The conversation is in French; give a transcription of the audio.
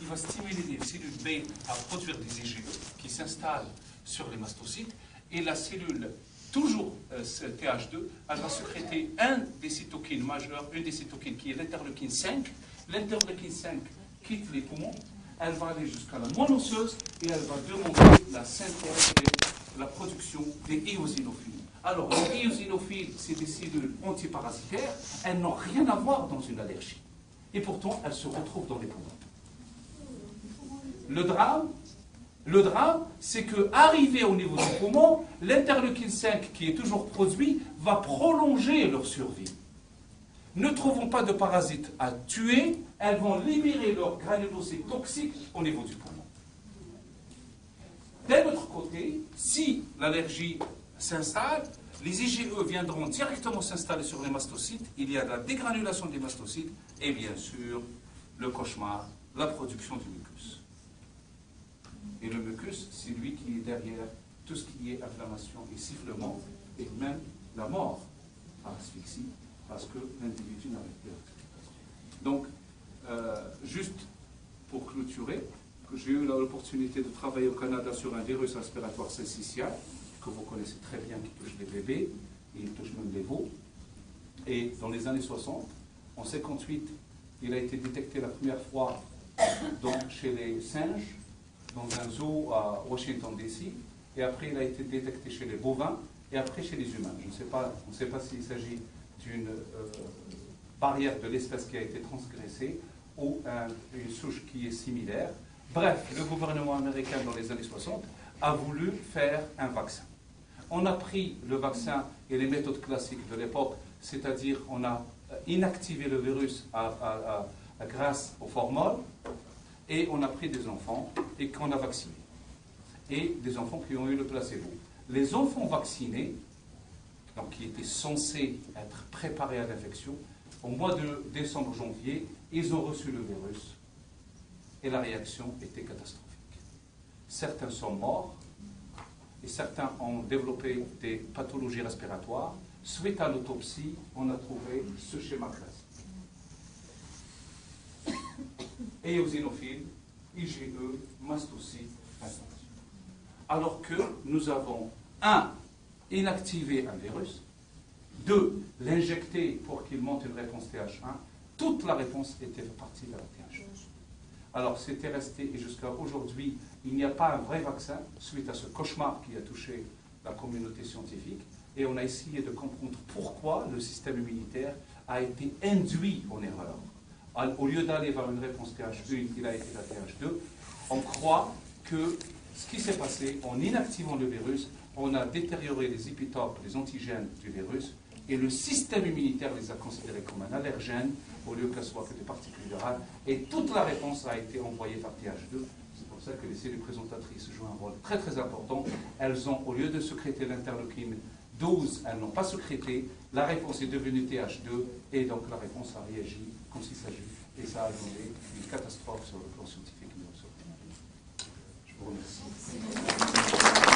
va stimuler les cellules B à produire des IgE qui s'installent sur les mastocytes, et la cellule, toujours TH2, elle va sécréter un des cytokines majeurs, une des cytokines qui est l'interleukine 5. L'interleukine 5 quitte les poumons, elle va aller jusqu'à la moelle osseuse et elle va demander la synthèse et la production des éosinophiles. Alors, les éosinophiles, c'est des cellules antiparasitaires, elles n'ont rien à voir dans une allergie. Et pourtant, elles se retrouvent dans les poumons. Le drame, c'est qu'arrivé au niveau du poumon, l'interleukine 5, qui est toujours produit, va prolonger leur survie. Ne trouvant pas de parasites à tuer, elles vont libérer leurs granulocées toxiques au niveau du poumon. D'un autre côté, si l'allergie s'installe, les IgE viendront directement s'installer sur les mastocytes, il y a la dégranulation des mastocytes et bien sûr le cauchemar, la production du mucus. Et le mucus, c'est lui qui est derrière tout ce qui est inflammation et sifflement, et même la mort par asphyxie, parce que l'individu n'arrive plus à respirer. Donc, juste pour clôturer, j'ai eu l'opportunité de travailler au Canada sur un virus respiratoire syncytial, que vous connaissez très bien, qui touche les bébés, et il touche même les veaux. Et dans les années 60, en 58, il a été détecté la première fois chez les singes, dans un zoo à Washington DC, et après il a été détecté chez les bovins, et après chez les humains. On ne sait pas s'il s'agit d'une barrière de l'espèce qui a été transgressée, ou une souche qui est similaire. Bref, le gouvernement américain dans les années 60 a voulu faire un vaccin. On a pris le vaccin et les méthodes classiques de l'époque, c'est-à-dire on a inactivé le virus grâce au formol, et on a pris des enfants et qu'on a vaccinés. Et des enfants qui ont eu le placebo. Les enfants vaccinés, donc qui étaient censés être préparés à l'infection, au mois de décembre-janvier, ils ont reçu le virus et la réaction était catastrophique. Certains sont morts et certains ont développé des pathologies respiratoires. Suite à l'autopsie, on a trouvé ce schéma classique. Éosinophiles, IgE, mastocytes, inflammation. Alors que nous avons, 1, inactivé un virus, 2, l'injecter pour qu'il monte une réponse TH1, toute la réponse était partie vers la TH1. Alors c'était resté, et jusqu'à aujourd'hui, il n'y a pas un vrai vaccin suite à ce cauchemar qui a touché la communauté scientifique, et on a essayé de comprendre pourquoi le système immunitaire a été induit en erreur. Au lieu d'aller vers une réponse TH1, il a été la TH2. On croit que ce qui s'est passé, en inactivant le virus, on a détérioré les épitopes, les antigènes du virus, et le système immunitaire les a considérés comme un allergène, au lieu qu'elles soient que des particules virales, et toute la réponse a été envoyée par TH2. C'est pour ça que les cellules présentatrices jouent un rôle très très important. Elles ont, au lieu de sécréter l'interleukine 12, elles n'ont pas sécrété, la réponse est devenue TH2, et donc la réponse a réagi comme s'il s'agit, et ça a donné une catastrophe sur le plan scientifique. Je vous remercie.